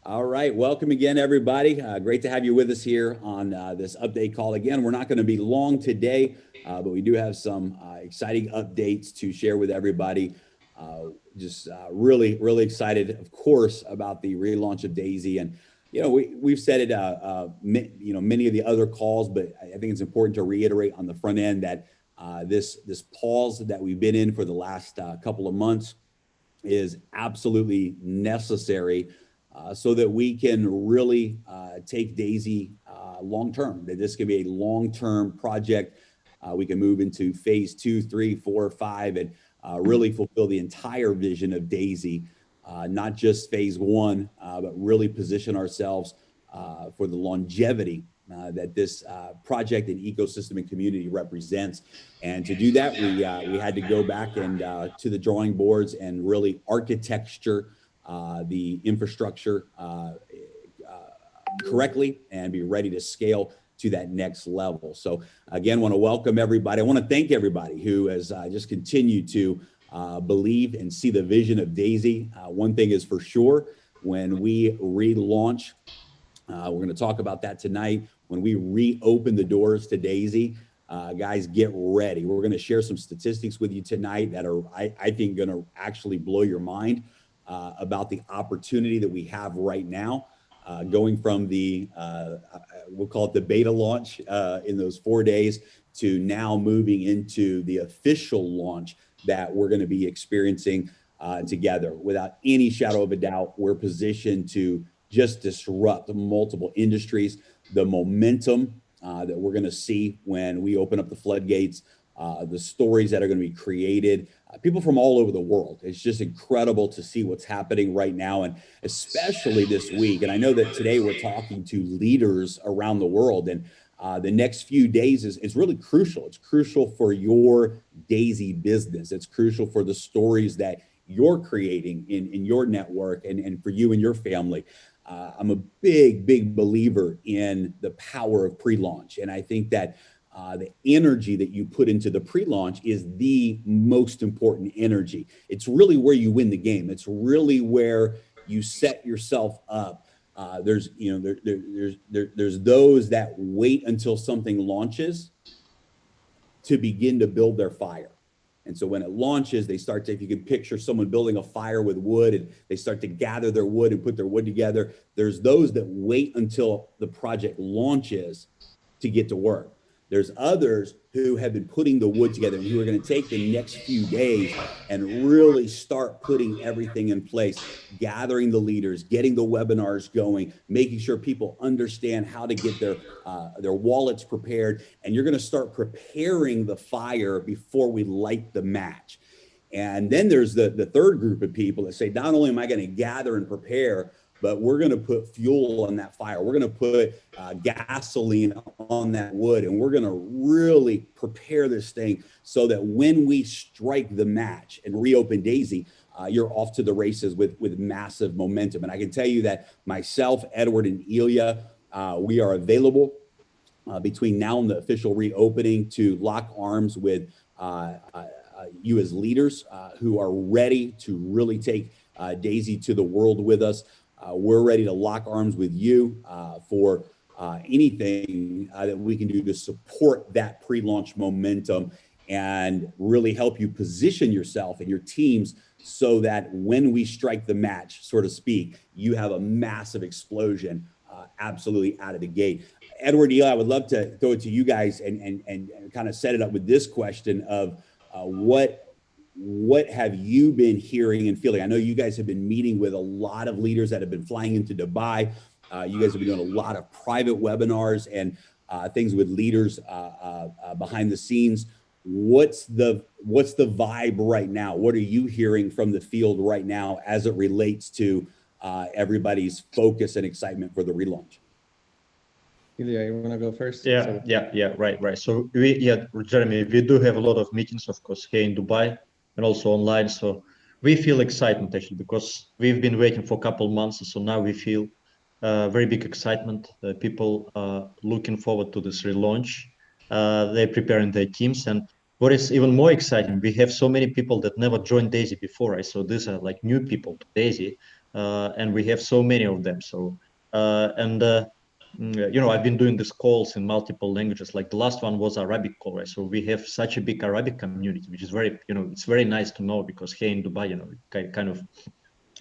All right, welcome again, everybody. Great to have you with us here on this update call. Again, we're not going to be long today, but we do have some exciting updates to share with everybody. Really, really excited, of course, about the relaunch of Daisy. And we've said it, many of the other calls, but I think it's important to reiterate on the front end that this pause that we've been in for the last couple of months is absolutely necessary so that we can really take Daisy long term. That this can be a long-term project. We can move into phase 2, 3, 4, 5, and really fulfill the entire vision of Daisy, not just phase 1, but really position ourselves for the longevity that this project and ecosystem and community represents. And to do that, we had to go back and to the drawing boards and really architecture the infrastructure correctly and be ready to scale to that next level. So again, want to welcome everybody. I want to thank everybody who has just continued to believe and see the vision of Daisy. One thing is for sure, when we relaunch, we're going to talk about that tonight. When we reopen the doors to Daisy, guys, get ready. We're going to share some statistics with you tonight that are, I think, going to actually blow your mind about the opportunity that we have right now, going from the, we'll call it the beta launch in those 4 days to now moving into the official launch that we're going to be experiencing together. Without any shadow of a doubt, we're positioned to just disrupt multiple industries. The momentum that we're going to see when we open up the floodgates, the stories that are going to be created, people from all over the world. It's just incredible to see what's happening right now, and especially this week. And I know that today we're talking to leaders around the world, and the next few days is really crucial. It's crucial for your Daisy business. It's crucial for the stories that you're creating in your network and for you and your family. I'm a big believer in the power of pre-launch. And I think that the energy that you put into the pre-launch is the most important energy. It's really where you win the game. It's really where you set yourself up. There's those that wait until something launches to begin to build their fire. And so when it launches, they start to, if you can picture someone building a fire with wood, and they start to gather their wood and put their wood together. There's those that wait until the project launches to get to work. There's others who have been putting the wood together and who are going to take the next few days and really start putting everything in place, gathering the leaders, getting the webinars going, making sure people understand how to get their wallets prepared. And you're going to start preparing the fire before we light the match. And then there's the third group of people that say, not only am I going to gather and prepare, but we're going to put fuel on that fire. We're going to put gasoline on that wood, and we're going to really prepare this thing so that when we strike the match and reopen Daisy, you're off to the races with massive momentum. And I can tell you that myself, Edward, and Ilya, we are available between now and the official reopening to lock arms with you as leaders who are ready to really take Daisy to the world with us. We're ready to lock arms with you for anything that we can do to support that pre-launch momentum and really help you position yourself and your teams so that when we strike the match, so to speak, you have a massive explosion absolutely out of the gate. Edward, Eli, I would love to throw it to you guys and kind of set it up with this question of what have you been hearing and feeling? I know you guys have been meeting with a lot of leaders that have been flying into Dubai. You guys have been doing a lot of private webinars and things with leaders behind the scenes. What's the vibe right now? What are you hearing from the field right now as it relates to everybody's focus and excitement for the relaunch? Ilya, you want to go first? Right. So Jeremy, we do have a lot of meetings, of course, here in Dubai and also online. So we feel excitement actually because we've been waiting for a couple of months. So now we feel very big excitement. People are looking forward to this relaunch. They're preparing their teams. And what is even more exciting, we have so many people that never joined Daisy before, right? So these are like new people to Daisy. and we have so many of them. So you know, I've been doing these calls in multiple languages. Like the last one was Arabic call, right? So we have such a big Arabic community, which is very, you know, it's very nice to know, because here in Dubai, you know, kind of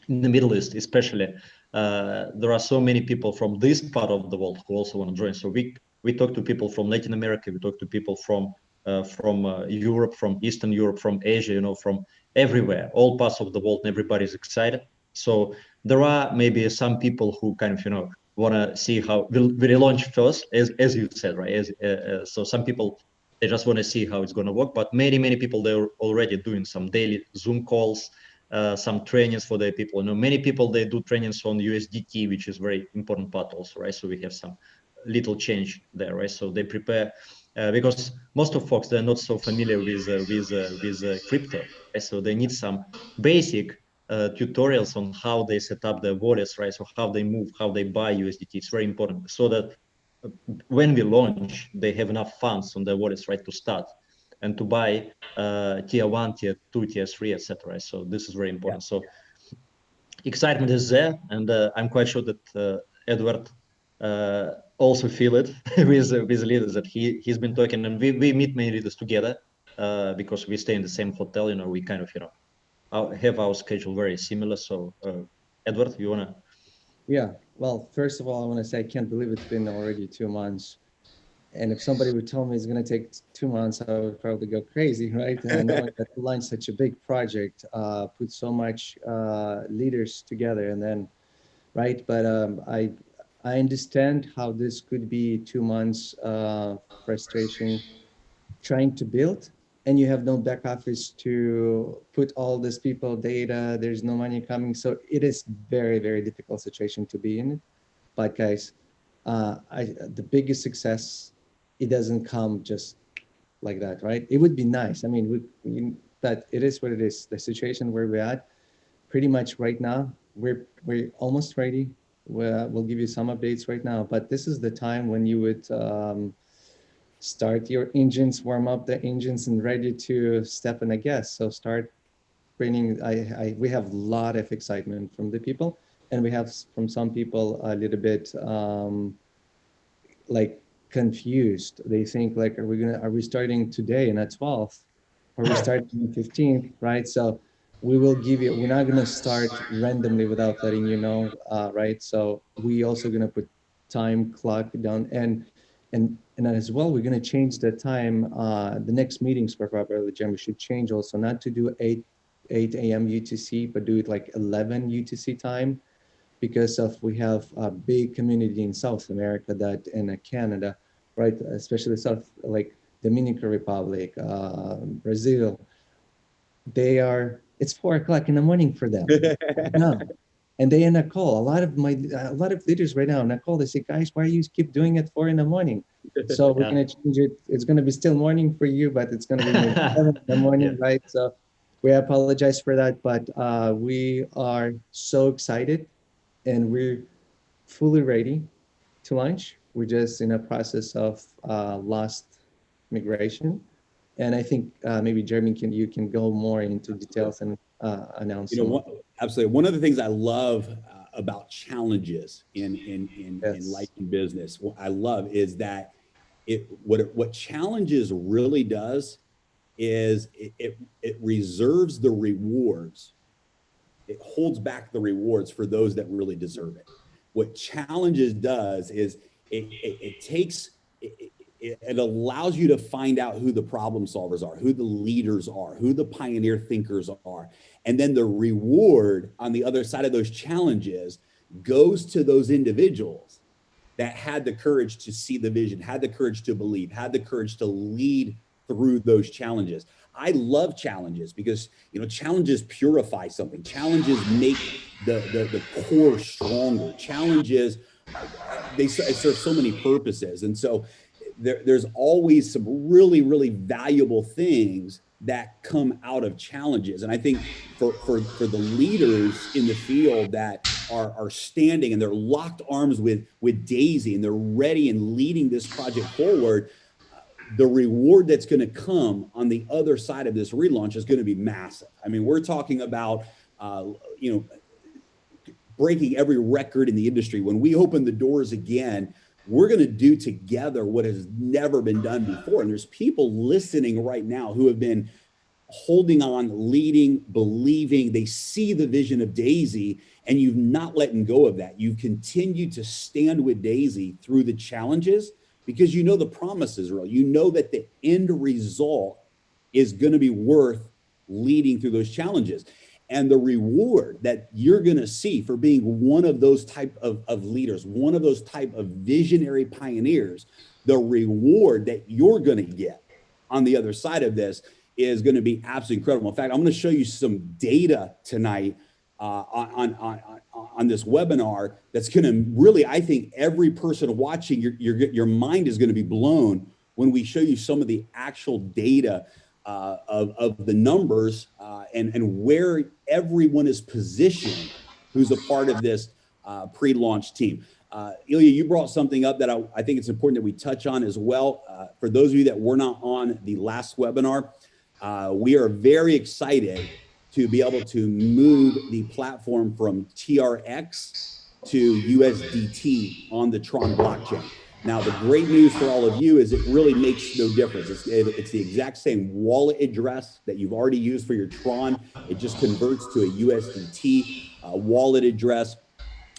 in the Middle East, especially, there are so many people from this part of the world who also want to join. So we talk to people from Latin America, we talk to people from Europe, from Eastern Europe, from Asia, you know, from everywhere, all parts of the world, and everybody's excited. So there are maybe some people who kind of, you know, want to see how we'll relaunch first, as you said, right? So some people, they just want to see how it's going to work, but many people, they're already doing some daily Zoom calls, some trainings for their people. You know, many people, they do trainings on USDT, which is very important part also, right? So we have some little change there, right? So they prepare, because most of folks, they're not so familiar with crypto, right? So they need some basic tutorials on how they set up their wallets, right? So how they move, how they buy USDT. It's very important, so that when we launch, they have enough funds on their wallets, right, to start and to buy tier 1, tier 2, tier 3, etc. So this is very important. So excitement is there, and I'm quite sure that Edward also feel it with leaders that he's been talking, and we meet many leaders together because we stay in the same hotel. You know, we kind of, you know, have our schedule very similar. So Edward, you wanna? Yeah. Well, first of all, I want to say I can't believe it's been already 2 months. And if somebody would tell me it's going to take 2 months, I would probably go crazy, right? Knowing that to launch such a big project, put so much leaders together, and then, right? But I understand how this could be 2 months frustration trying to build, and you have no back office to put all these people data. There's no money coming, so it is very difficult situation to be in. But guys, the biggest success, it doesn't come just like that, right? It would be nice. I mean, but it is what it is. The situation where we're at, pretty much right now, we're almost ready. We'll give you some updates right now, but this is the time when you would start your engines, warm up the engines, and ready to step in a gas. So start bringing. We have a lot of excitement from the people, and we have from some people a little bit like confused. They think like, are we starting today and at 12th, or we starting on 15th, right? So we will give you, we're not going to start randomly without letting you know, right? So we also going to put time clock down, and as well, we're going to change the time. The next meetings for Properly Jam, we should change also, not to do 8 a.m. UTC, but do it like 11 UTC time, because of we have a big community in South America that in Canada, right? Especially South, like Dominican Republic, Brazil. It's 4 o'clock in the morning for them. No. And they in a call. A lot of leaders right now in a call, they say, guys, why you keep doing it 4 in the morning? So we're gonna change it. It's gonna be still morning for you, but it's gonna be maybe 7 in the morning, right? So we apologize for that, but we are so excited and we're fully ready to launch. We're just in a process of last migration, and I think maybe Jeremy, you can go more into details and announce You know, some. absolutely. One of the things I love about challenges in Yes. life and business, what I love is that what challenges really does is it reserves the rewards. It holds back the rewards for those that really deserve it. What challenges does is it takes it allows you to find out who the problem solvers are, who the leaders are, who the pioneer thinkers are. And then the reward on the other side of those challenges goes to those individuals that had the courage to see the vision, had the courage to believe, had the courage to lead through those challenges. I love challenges because, you know, challenges purify something. Challenges make the core stronger. Challenges, they serve so many purposes. And so there's always some really valuable things that come out of challenges. And I think for the leaders in the field that are standing and they're locked arms with Daisy and they're ready and leading this project forward, the reward that's going to come on the other side of this relaunch is going to be massive. I mean, we're talking about, you know, breaking every record in the industry. When we open the doors again, we're going to do together what has never been done before. And there's people listening right now who have been holding on, leading, believing. They see the vision of Daisy, and you've not letting go of that. You've continued to stand with Daisy through the challenges because you know the promise is real. You know that the end result is going to be worth leading through those challenges. And the reward that you're going to see for being one of those type of leaders, one of those type of visionary pioneers, the reward that you're going to get on the other side of this is going to be absolutely incredible. In fact, I'm going to show you some data tonight on this webinar that's going to really, I think every person watching, your mind is going to be blown when we show you some of the actual data of the numbers and where everyone is positioned who's a part of this pre-launch team. Ilya, you brought something up that I think it's important that we touch on as well. For those of you that were not on the last webinar, we are very excited to be able to move the platform from TRX to USDT on the Tron blockchain. Now, the great news for all of you is it really makes no difference. It's the exact same wallet address that you've already used for your Tron. It just converts to a USDT wallet address.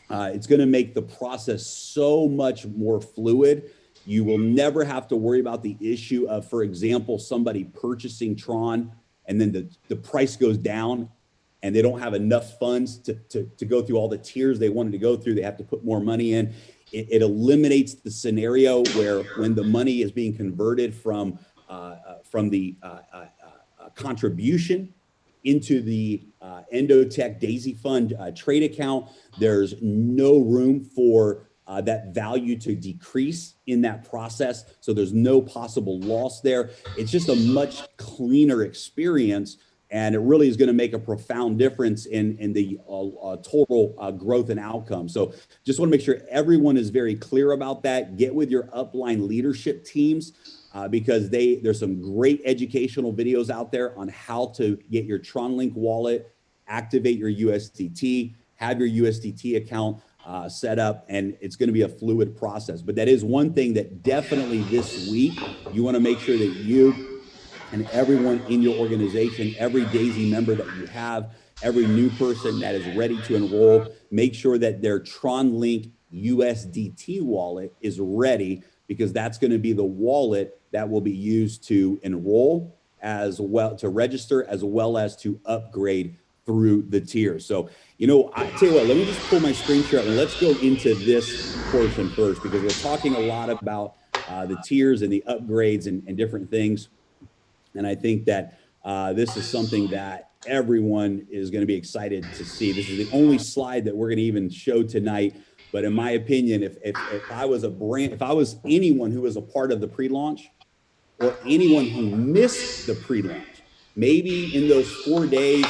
It's going to make the process so much more fluid. You will never have to worry about the issue of, for example, somebody purchasing Tron and then the price goes down and they don't have enough funds to go through all the tiers they wanted to go through. They have to put more money in. It eliminates the scenario where when the money is being converted from the contribution into the Endotech Daisy Fund trade account, there's no room for that value to decrease in that process. So there's no possible loss there. It's just a much cleaner experience. And it really is going to make a profound difference in the total growth and outcome. So just want to make sure everyone is very clear about that. Get with your upline leadership teams because there's some great educational videos out there on how to get your TronLink wallet, activate your USDT, have your USDT account set up, and it's going to be a fluid process. But that is one thing that definitely this week, you want to make sure that you and everyone in your organization, every Daisy member that you have, every new person that is ready to enroll, make sure that their TronLink USDT wallet is ready, because that's going to be the wallet that will be used to enroll, as well to register, as well as to upgrade through the tiers. So, you know, I tell you what, let me just pull my screen share and let's go into this portion first, because we're talking a lot about the tiers and the upgrades and different things. And I think that this is something that everyone is going to be excited to see. This is the only slide that we're going to even show tonight. But in my opinion, if I was if I was anyone who was a part of the pre-launch, or anyone who missed the pre-launch, maybe in those 4 days,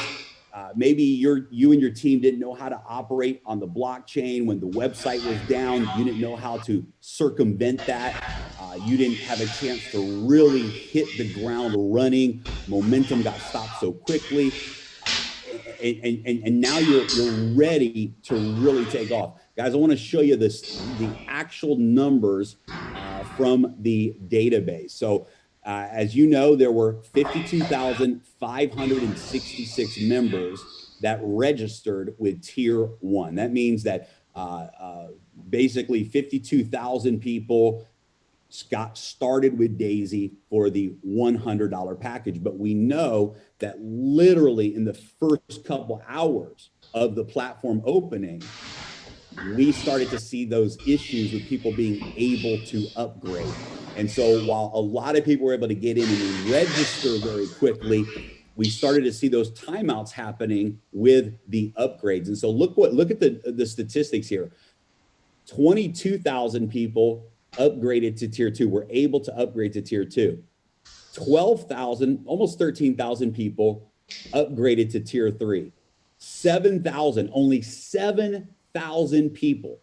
maybe you and your team didn't know how to operate on the blockchain when the website was down. You didn't know how to circumvent that. You didn't have a chance to really hit the ground running. Momentum got stopped so quickly. And now you're ready to really take off. Guys, I want to show you the actual numbers from the database. So as you know, there were 52,566 members that registered with Tier 1. That means that basically 52,000 people got started with Daisy for the $100 package. But we know that literally in the first couple hours of the platform opening, we started to see those issues with people being able to upgrade. And so while a lot of people were able to get in and register very quickly, we started to see those timeouts happening with the upgrades. And so look at the statistics here. 22,000 people upgraded to Tier 2, were able to upgrade to Tier 2. 12,000, almost 13,000 people upgraded to Tier 3. 7,000, only 7,000 people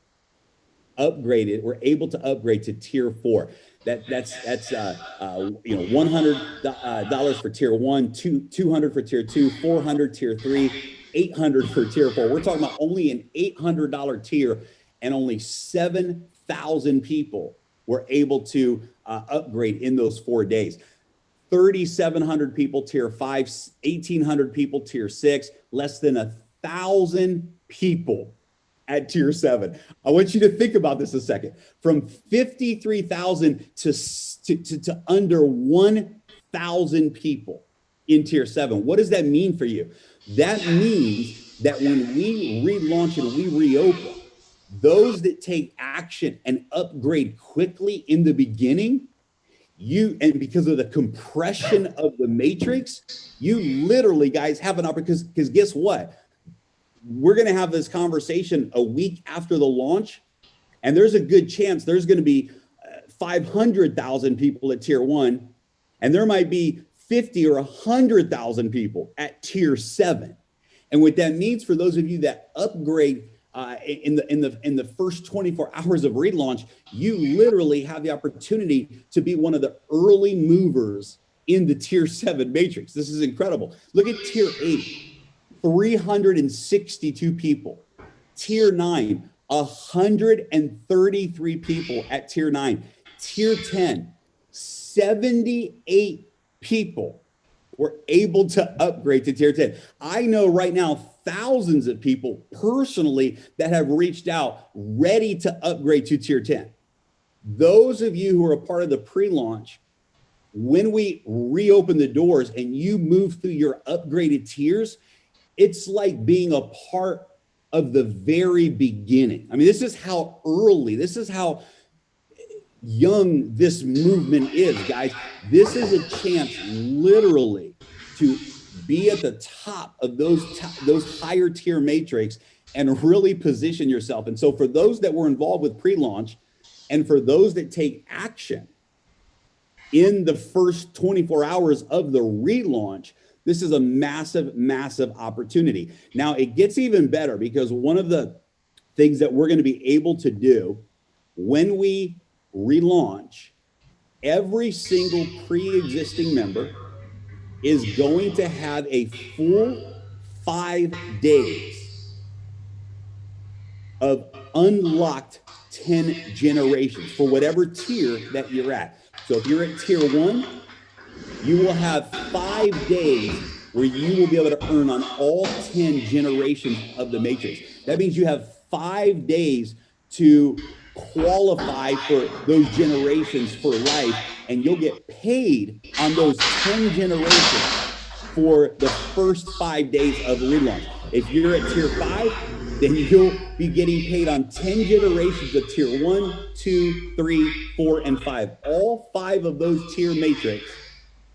were able to upgrade to Tier 4. That's $100 for Tier 1, $200 for Tier 2, $400 Tier 3, $800 for tier 4. We're talking about only an $800 tier, and only 7,000 people were able to upgrade in those 4 days. 3,700 people tier 5, 1,800 people tier 6, less than 1,000 people at tier 7. I want you to think about this a second. From 53,000 to under 1,000 people in tier 7. What does that mean for you? That means that when we relaunch and we reopen, those that take action and upgrade quickly in the beginning, and because of the compression of the matrix, you literally, guys, have an opportunity, because guess what? We're going to have this conversation a week after the launch, and there's a good chance there's going to be 500,000 people at tier 1, and there might be 50 or 100,000 people at tier 7. And what that means for those of you that upgrade in the first 24 hours of relaunch, you literally have the opportunity to be one of the early movers in the tier 7 matrix. This is incredible. Look at tier 8, 362 people. Tier 9, 133 people at tier 9. Tier 10, 78 people were able to upgrade to tier 10. I know right now thousands of people personally that have reached out ready to upgrade to tier 10. Those of you who are a part of the pre-launch, when we reopen the doors and you move through your upgraded tiers, it's like being a part of the very beginning. I mean, this is how early, this is how young this movement is, guys. This is a chance literally to be at the top of those higher tier matrix and really position yourself. And so for those that were involved with pre-launch, and for those that take action in the first 24 hours of the relaunch, this is a massive, massive opportunity. Now, it gets even better, because one of the things that we're going to be able to do when we relaunch, every single pre-existing member is going to have a full 5 days of unlocked 10 generations for whatever tier that you're at. So if you're at tier 1, you will have 5 days where you will be able to earn on all 10 generations of the matrix. That means you have 5 days to qualify for those generations for life, and you'll get paid on those 10 generations for the first 5 days of relaunch. If you're at tier 5, then you'll be getting paid on 10 generations of tier 1, 2, 3, 4, and 5. All 5 of those tier matrix,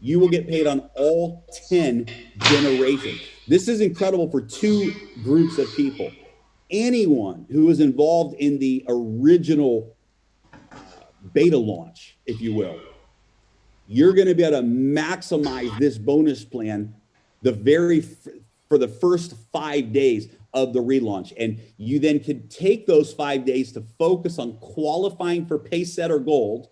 you will get paid on all 10 generations. This is incredible for 2 groups of people. Anyone who was involved in the original beta launch, if you will, you're going to be able to maximize this bonus plan for the first 5 days of the relaunch. And you then could take those 5 days to focus on qualifying for Paysetter Gold,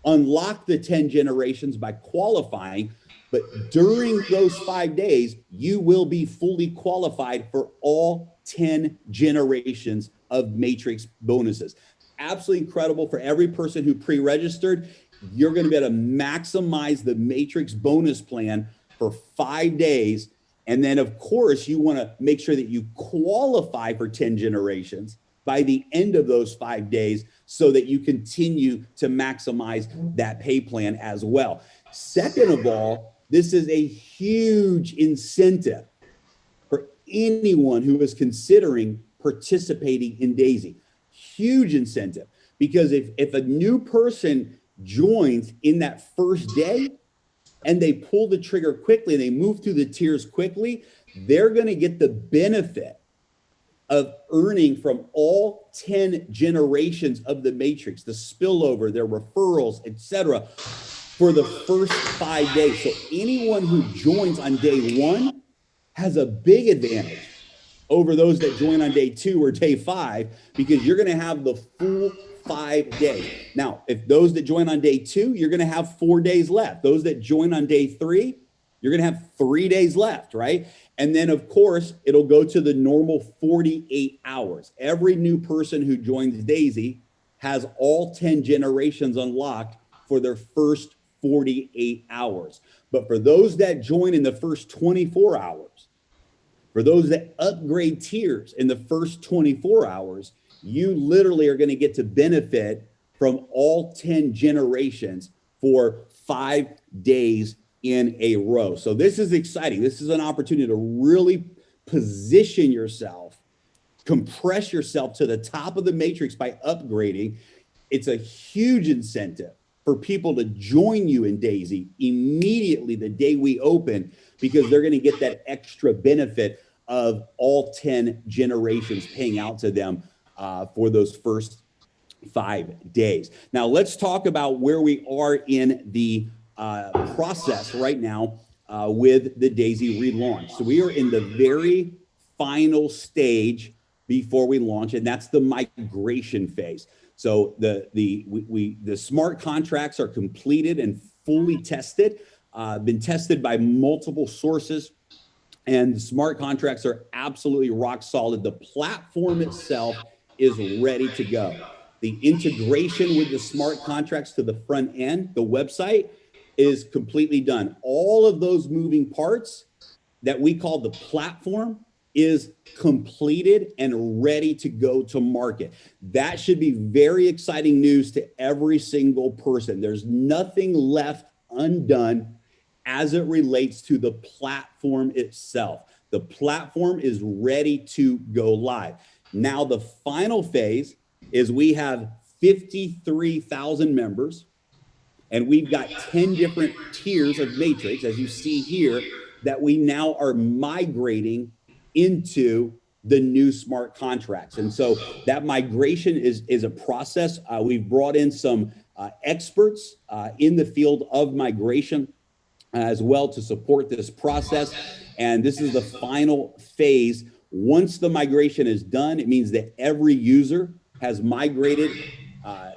unlock the 10 generations by qualifying. But during those 5 days, you will be fully qualified for all 10 generations of Matrix bonuses. Absolutely incredible for every person who pre-registered. You're going to be able to maximize the Matrix bonus plan for 5 days. And then, of course, you want to make sure that you qualify for 10 generations by the end of those 5 days so that you continue to maximize that pay plan as well. Second of all, this is a huge incentive for anyone who is considering participating in Daisy. Huge incentive, because if a new person joins in that first day and they pull the trigger quickly and they move through the tiers quickly, they're going to get the benefit of earning from all 10 generations of the matrix, the spillover, their referrals, etc., for the first 5 days. So anyone who joins on day 1 has a big advantage over those that join on day 2 or day 5, because you're going to have the full 5 days. Now, if those that join on day 2, you're going to have 4 days left. Those that join on day 3, you're going to have 3 days left, right? And then, of course, it'll go to the normal 48 hours. Every new person who joins Daisy has all 10 generations unlocked for their first 48 hours. But for those that join in the first 24 hours, for those that upgrade tiers in the first 24 hours, you literally are going to get to benefit from all 10 generations for 5 days in a row. So this is exciting. This is an opportunity to really position yourself, compress yourself to the top of the matrix by upgrading. It's a huge incentive for people to join you in Daisy immediately the day we open, because they're going to get that extra benefit of all 10 generations paying out to them for those first 5 days. Now, let's talk about where we are in the process right now with the Daisy relaunch. So we are in the very final stage before we launch, and that's the migration phase. So the smart contracts are completed and fully tested, been tested by multiple sources, and the smart contracts are absolutely rock solid. The platform itself is ready to go. The integration with the smart contracts to the front end, the website, is completely done. All of those moving parts that we call the platform is completed and ready to go to market. That should be very exciting news to every single person. There's nothing left undone as it relates to the platform itself. The platform is ready to go live. Now, the final phase is we have 53,000 members, and we've got 10 different tiers of matrix, as you see here, that we now are migrating into the new smart contracts. And so that migration is a process. We've brought in some experts in the field of migration as well to support this process. And this is the final phase. Once the migration is done, it means that every user has migrated.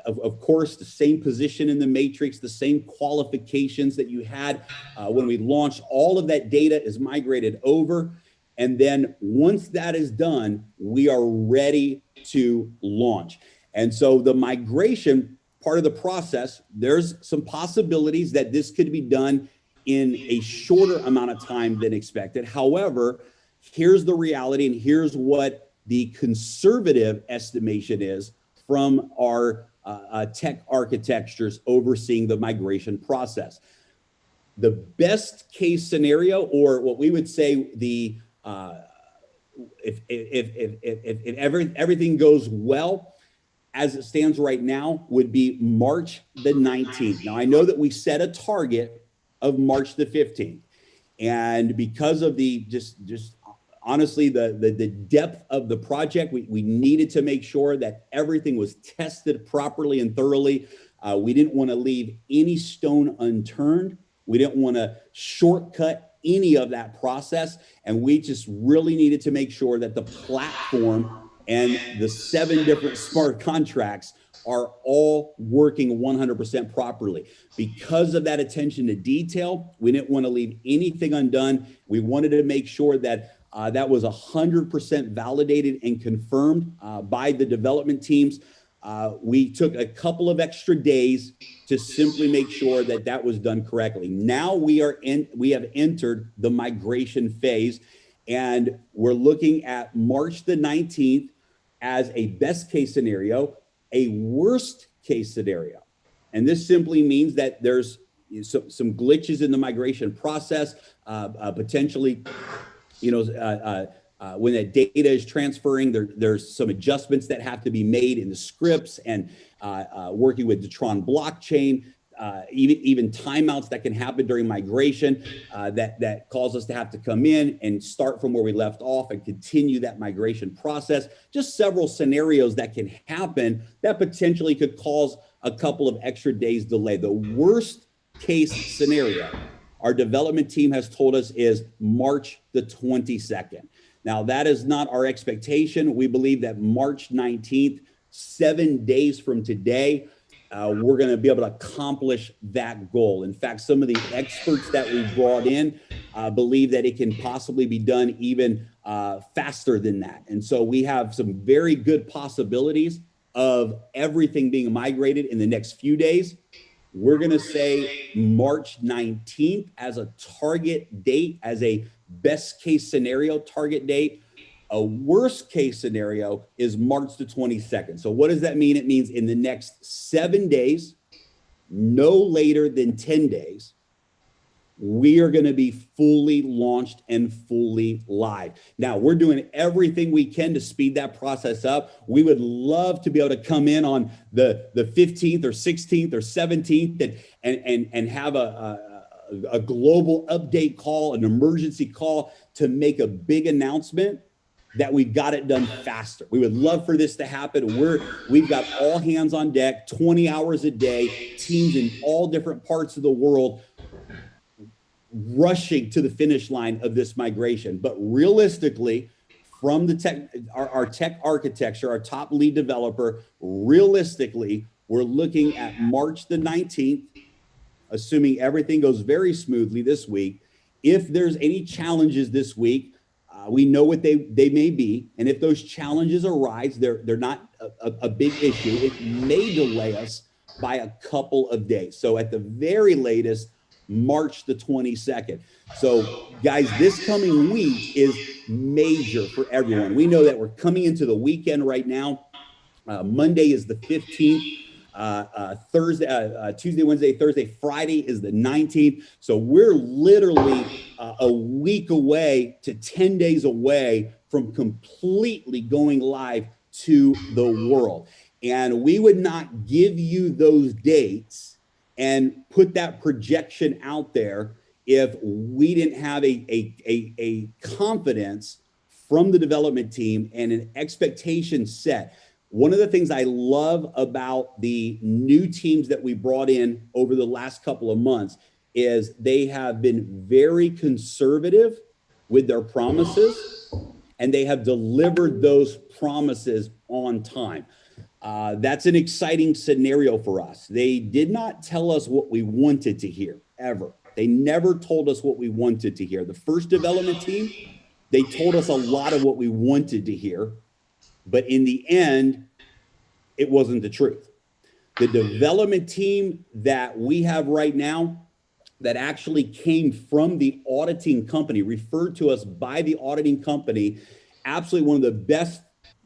Of course, the same position in the matrix, the same qualifications that you had when we launched. All of that data is migrated over. And then once that is done, we are ready to launch. And so the migration part of the process, there's some possibilities that this could be done in a shorter amount of time than expected. However, here's the reality, and here's what the conservative estimation is from our tech architectures overseeing the migration process. The best case scenario, or what we would say if everything goes well, as it stands right now, would be March the 19th. Now, I know that we set a target of March the 15th. And because of the just honestly, the depth of the project, we needed to make sure that everything was tested properly and thoroughly. We didn't want to leave any stone unturned. We didn't want to shortcut any of that process. And we just really needed to make sure that the platform and the 7 different smart contracts are all working 100% properly. Because of that attention to detail, we didn't want to leave anything undone. We wanted to make sure that that was 100% validated and confirmed by the development teams. We took a couple of extra days to simply make sure that that was done correctly. Now we have entered the migration phase, and we're looking at March the 19th as a best case scenario, a worst case scenario. And this simply means that there's some glitches in the migration process, potentially, when that data is transferring, there's some adjustments that have to be made in the scripts, and working with the Tron blockchain, even timeouts that can happen during migration that cause us to have to come in and start from where we left off and continue that migration process. Just several scenarios that can happen that potentially could cause a couple of extra days delay. The worst case scenario our development team has told us is March the 22nd. Now, that is not our expectation. We believe that March 19th, 7 days from today, we're going to be able to accomplish that goal. In fact, some of the experts that we brought in believe that it can possibly be done even faster than that. And so we have some very good possibilities of everything being migrated in the next few days. We're going to say March 19th as a target date, as a best case scenario target date. A worst case scenario is March the 22nd. So what does that mean? It means in the next 7 days, no later than 10 days, we are going to be fully launched and fully live. Now, we're doing everything we can to speed that process up. We would love to be able to come in on the 15th or 16th or 17th and have a global update call, an emergency call to make a big announcement that we got it done faster. We would love for this to happen. We've got all hands on deck, 20 hours a day, teams in all different parts of the world rushing to the finish line of this migration. But realistically, from the tech, our tech architecture, our top lead developer, realistically, we're looking at March the 19th, assuming everything goes very smoothly this week. If there's any challenges this week, we know what they may be. And if those challenges arise, they're not a big issue. It may delay us by a couple of days. So at the very latest, March the 22nd. So guys, this coming week is major for everyone. We know that we're coming into the weekend right now. Monday is the 15th. Thursday, Tuesday, Wednesday, Thursday, Friday is the 19th. So we're literally a week away to 10 days away from completely going live to the world. And we would not give you those dates and put that projection out there if we didn't have a confidence from the development team and an expectation set. One of the things I love about the new teams that we brought in over the last couple of months is they have been very conservative with their promises, and they have delivered those promises on time. That's an exciting scenario for us. They did not tell us what we wanted to hear, ever. They never told us what we wanted to hear. The first development team, they told us a lot of what we wanted to hear, but in the end, it wasn't the truth. The development team that we have right now that actually came from the auditing company, referred to us by the auditing company, absolutely one of the best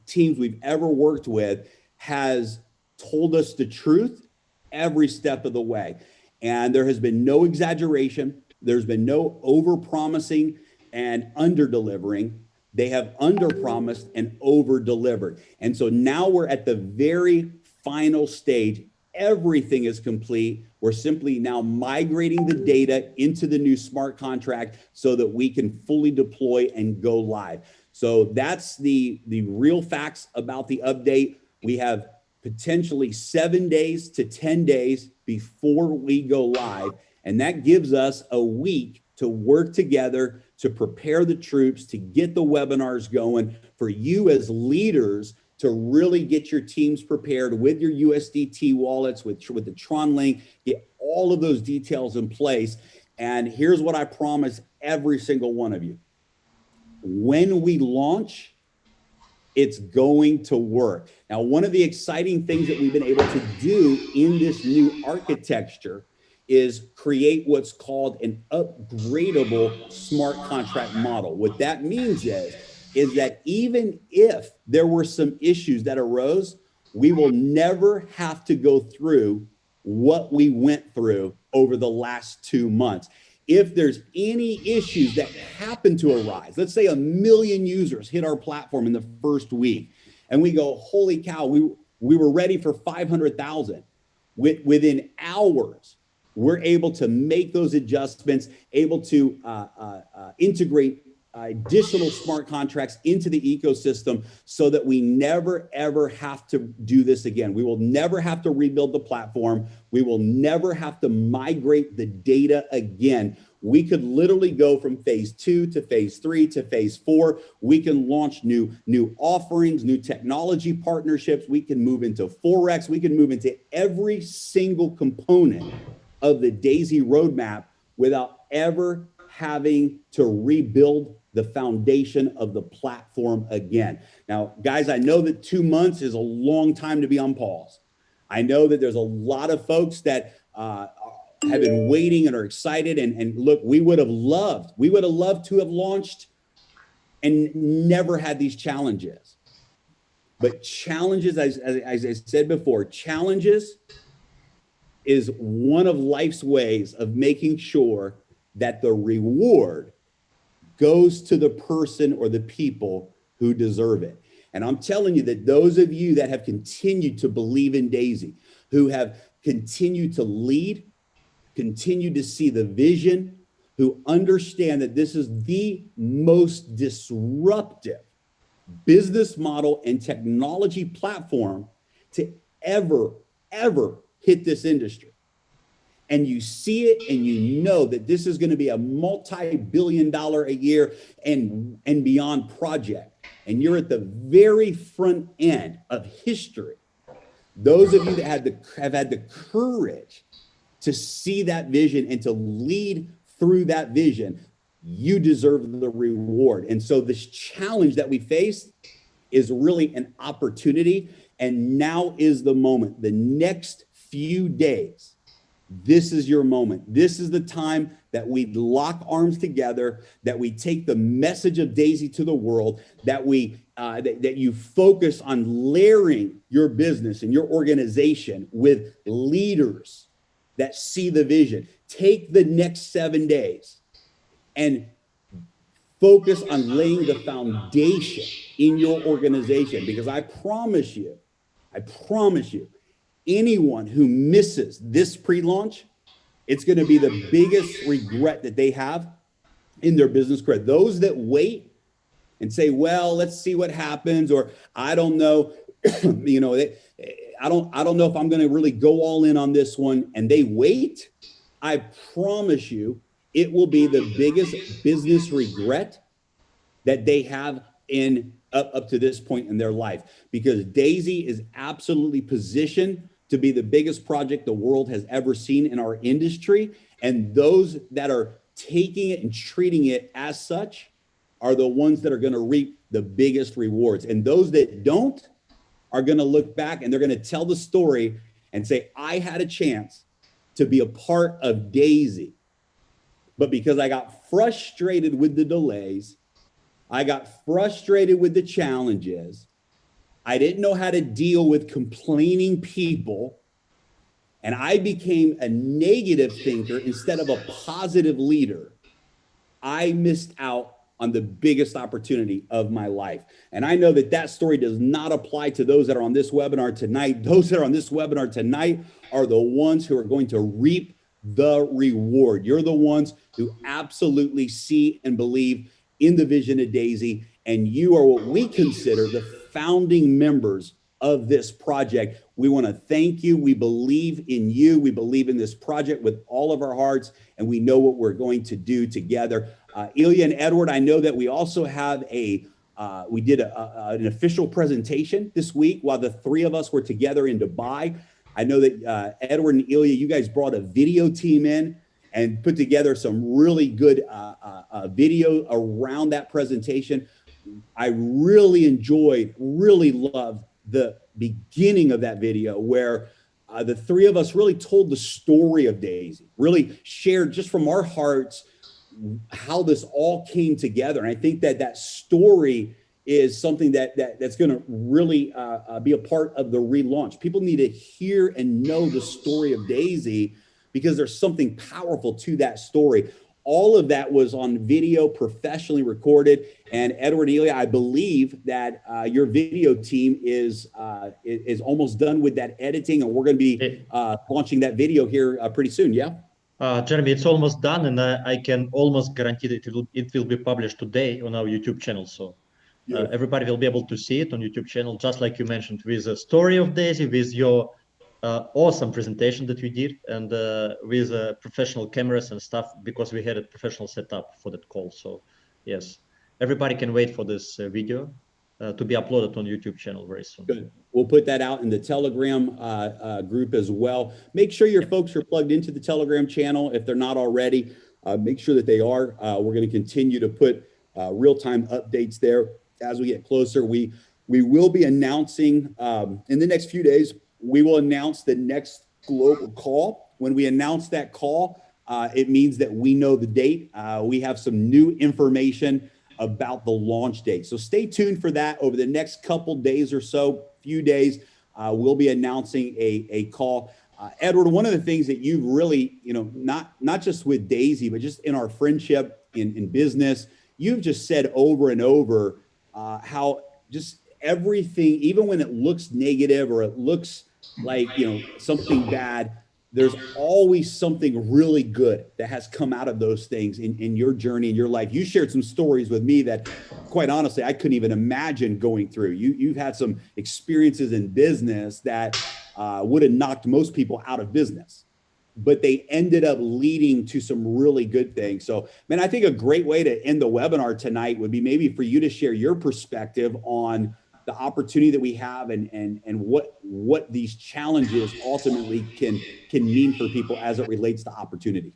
teams we've ever worked with, has told us the truth every step of the way. And there has been no exaggeration. There's been no over-promising and under-delivering. They have under-promised and over-delivered. And so now we're at the very final stage. Everything is complete. We're simply now migrating the data into the new smart contract so that we can fully deploy and go live. So that's the real facts about the update. We have potentially 7 days to 10 days before we go live. And that gives us a week to work together, to prepare the troops, to get the webinars going, for you as leaders to really get your teams prepared with your USDT wallets, with the Tron link, get all of those details in place. And here's what I promise every single one of you. When we launch, it's going to work. Now, one of the exciting things that we've been able to do in this new architecture is create what's called an upgradable smart contract model. What that means is that even if there were some issues that arose, we will never have to go through what we went through over the last 2 months. If there's any issues that happen to arise, let's say 1 million users hit our platform in the first week, and we go, holy cow, we were ready for 500,000. Within hours, we're able to make those adjustments, able to integrate additional smart contracts into the ecosystem so that we never, ever have to do this again. We will never have to rebuild the platform. We will never have to migrate the data again. We could literally go from phase 2 to phase 3 to phase 4. We can launch new offerings, new technology partnerships. We can move into Forex. We can move into every single component of the DAISY roadmap without ever having to rebuild the foundation of the platform again. Now, guys, I know that 2 months is a long time to be on pause. I know that there's a lot of folks that have been waiting and are excited. And look, we would have loved to have launched and never had these challenges. But challenges, as I said before, challenges is one of life's ways of making sure that the reward goes to the person or the people who deserve it. And I'm telling you that those of you that have continued to believe in Daisy, who have continued to lead, continued to see the vision, who understand that this is the most disruptive business model and technology platform to ever hit this industry. And you see it and you know that this is going to be a multi-billion-dollar a year and beyond project. And you're at the very front end of history. Those of you that have had the courage to see that vision and to lead through that vision, you deserve the reward. And so this challenge that we face is really an opportunity. And now is the moment. The next few days, this is your moment. This is the time that we lock arms together, that we take the message of Daisy to the world, that you focus on layering your business and your organization with leaders that see the vision. Take the next 7 days and focus on laying the foundation in your organization, because I promise you, anyone who misses this pre-launch, it's going to be the biggest regret that they have in their business career. Those that wait and say, well, let's see what happens, or I don't know, I don't know if I'm going to really go all in on this one, and they wait, I promise you, it will be the biggest business regret that they have in up to this point in their life, because Daisy is absolutely positioned to be the biggest project the world has ever seen in our industry. And those that are taking it and treating it as such are the ones that are going to reap the biggest rewards. And those that don't are going to look back and they're going to tell the story and say, I had a chance to be a part of Daisy, but because I got frustrated with the delays, I got frustrated with the challenges, I didn't know how to deal with complaining people, and I became a negative thinker instead of a positive leader, I missed out on the biggest opportunity of my life. And I know that that story does not apply to those that are on this webinar tonight. Those that are on this webinar tonight are the ones who are going to reap the reward. You're the ones who absolutely see and believe in the vision of Daisy, and you are what we consider the founding members of this project. We want to thank you. We believe in you. We believe in this project with all of our hearts, and we know what we're going to do together. Ilya and Edward, I know that we also have we did an official presentation this week while the three of us were together in Dubai. I know that Edward and Ilya, you guys brought a video team in and put together some really good video around that presentation. I really loved the beginning of that video where the three of us really told the story of Daisy, really shared just from our hearts how this all came together. And I think that that story is something that's going to really be a part of the relaunch. People need to hear and know the story of Daisy because there's something powerful to that story. All of that was on video, professionally recorded. And Edward and Ilya, I believe that your video team is almost done with that editing, and we're going to be launching that video here pretty soon. Yeah. Jeremy, it's almost done, and I can almost guarantee that it will be published today on our YouTube channel. So everybody will be able to see it on YouTube channel, just like you mentioned, with the story of Daisy, with your awesome presentation that we did, and with professional cameras and stuff, because we had a professional setup for that call. So yes, everybody can wait for this video to be uploaded on YouTube channel very soon. Good. We'll put that out in the Telegram group as well. Make sure your folks are plugged into the Telegram channel if they're not already. make sure that they are. We're going to continue to put real-time updates there as we get closer. We will be announcing in the next few days. We will announce the next global call. When we announce that call, it means that we know the date. We have some new information about the launch date. So stay tuned for that over the next couple days or so, few days. We'll be announcing a call. Edward, one of the things that you've really, not just with Daisy, but just in our friendship in business, you've just said over and over how just everything, even when it looks negative or it looks like, something bad, there's always something really good that has come out of those things in your journey, in your life. You shared some stories with me that, quite honestly, I couldn't even imagine going through. You've had some experiences in business that would have knocked most people out of business, but they ended up leading to some really good things. So, man, I think a great way to end the webinar tonight would be maybe for you to share your perspective on the opportunity that we have and what these challenges ultimately can mean for people as it relates to opportunity.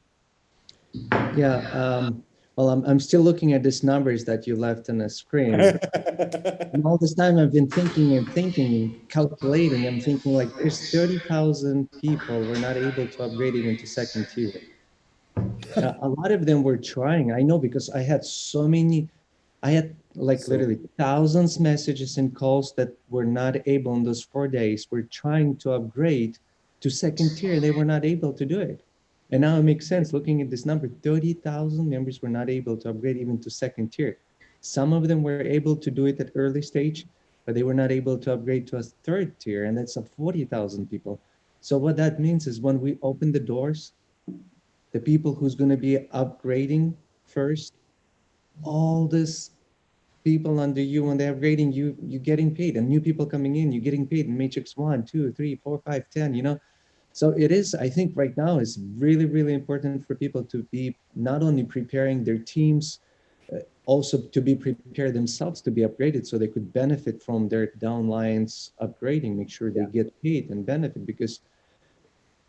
Yeah. Well, I'm still looking at these numbers that you left on the screen. And all this time I've been thinking and calculating. I'm thinking like there's 30,000 people were not able to upgrade even to second tier. A lot of them were trying. I know because I had I had literally thousands messages and calls that were not able in those 4 days. Were trying to upgrade to second tier. They were not able to do it. And now it makes sense looking at this number, 30,000 members were not able to upgrade even to second tier. Some of them were able to do it at early stage, but they were not able to upgrade to a third tier, and that's 40,000 people. So what that means is when we open the doors, the people who's going to be upgrading first, all this people under you, when they're upgrading, you getting paid, and new people coming in, you're getting paid in matrix 1, 2, 3, 4, 5, 10, So it is, I think right now it's really, really important for people to be not only preparing their teams, also to be prepared themselves to be upgraded so they could benefit from their downlines upgrading, make sure they get paid and benefit, because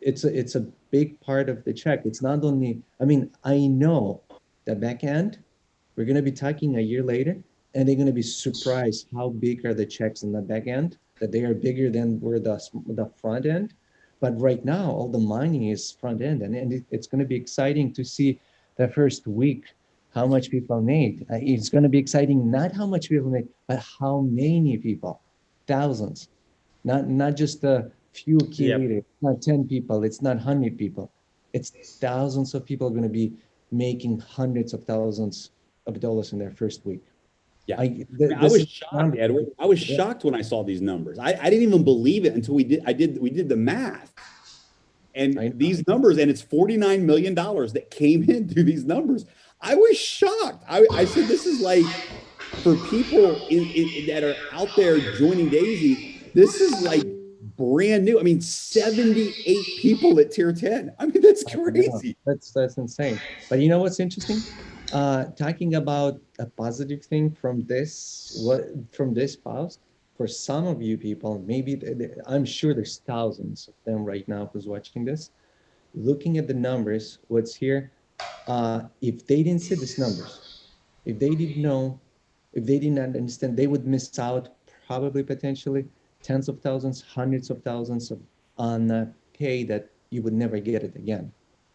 it's a big part of the check. It's not only, I know the back end, we're going to be talking a year later, and they're going to be surprised how big are the checks in the back end, that they are bigger than where the front end. But right now, all the money is front end, and it's going to be exciting to see the first week how much people made. It's going to be exciting, not how much people made, but how many people, thousands, not just a few key leaders, not 10 people, it's not 100 people, it's thousands of people going to be making hundreds of thousands of dollars in their first week. Yeah, I was shocked, Edward. I was shocked when I saw these numbers. I didn't even believe it until we did the math. And these numbers, and it's $49 million that came in through these numbers. I was shocked. I said, this is like, for people that are out there joining Daisy, this is like brand new. 78 people at tier 10. That's crazy. That's insane. But you know what's interesting? Talking about a positive thing from this post, for some of you people, maybe I'm sure there's thousands of them right now who's watching this. Looking at the numbers, what's here, if they didn't see these numbers, if they didn't know, if they didn't understand, they would miss out probably potentially tens of thousands, hundreds of thousands on pay that you would never get it again.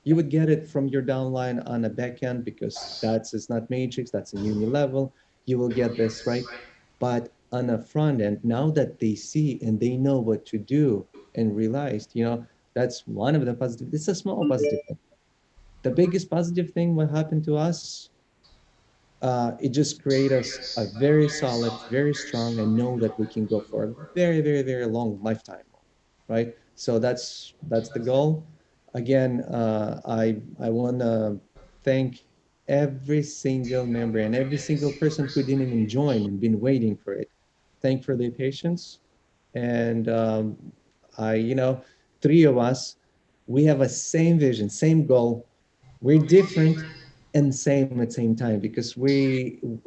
You would get it from your downline on a back end because it's not matrix, that's a uni level. You will get this, right? But on a front end, now that they see and they know what to do and realized, that's one of the positive. It's a small positive thing. The biggest positive thing what happened to us, it just created us a very solid, very strong, and know that we can go for a very, very, very long lifetime, right? So that's the goal. Again, I want to thank every single member and every single person who didn't even join and been waiting for it. Thank for their patience. And three of us, we have a same vision, same goal. We're different and same at the same time because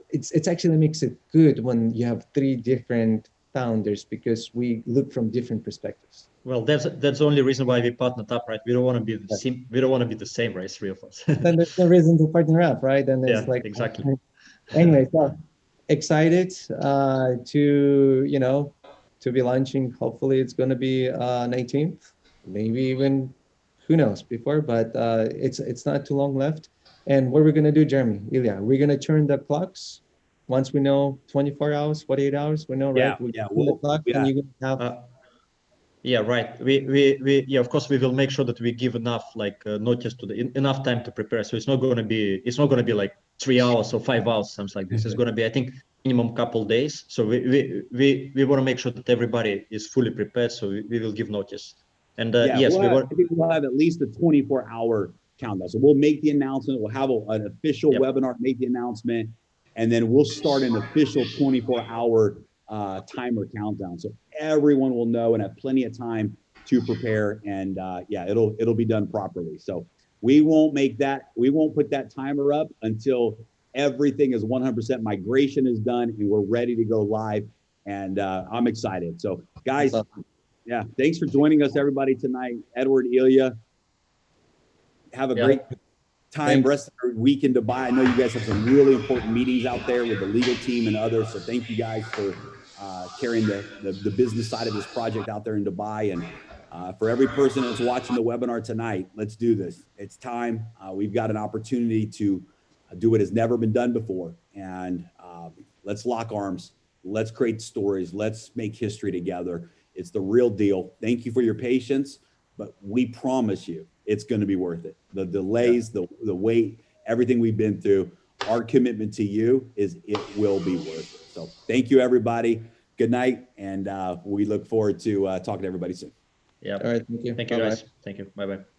it's actually makes it good when you have three different founders because we look from different perspectives. Well, that's the only reason why we partnered up, right? We don't want to be the same. We don't want to be the same, right? Three of us. Then there's no reason to partner up, right? And Yeah, it's like, exactly. anyway, so excited to be launching. Hopefully, it's going to be 19th, maybe even who knows before, but it's not too long left. And what we're going to do, Jeremy, Ilya, we're going to turn the clocks once we know 24 hours, 48 hours. We know, right? Yeah, We yeah, turn the clock, and you're going to have. Yeah, right. We yeah, of course we will make sure that we give enough like notice to enough time to prepare. So it's not going to be like 3 hours or 5 hours, something like this. It's going to be, I think, minimum couple days. So we want to make sure that everybody is fully prepared. So we will give notice. And yeah. yes, we want. I think we'll have at least a 24-hour countdown. So we'll make the announcement. We'll have an official Yep. webinar, make the announcement, and then we'll start an official 24-hour timer countdown. So everyone will know and have plenty of time to prepare. And yeah, it'll be done properly. So we won't put that timer up until everything is 100% migration is done and we're ready to go live. And I'm excited. So guys, yeah, thanks for joining us, everybody, tonight. Edward, Ilya, have a great time. Rest of the week in Dubai. I know you guys have some really important meetings out there with the legal team and others. So thank you guys for carrying the business side of this project out there in Dubai. And for every person that's watching the webinar tonight, let's do this. It's time. We've got an opportunity to do what has never been done before. And let's lock arms. Let's create stories. Let's make history together. It's the real deal. Thank you for your patience, but we promise you it's going to be worth it. The delays, the wait, everything we've been through, our commitment to you is it will be worth it. So thank you, everybody. Good night. And we look forward to talking to everybody soon. Yeah. All right. Thank you. Thank you, guys. Thank you. Bye-bye.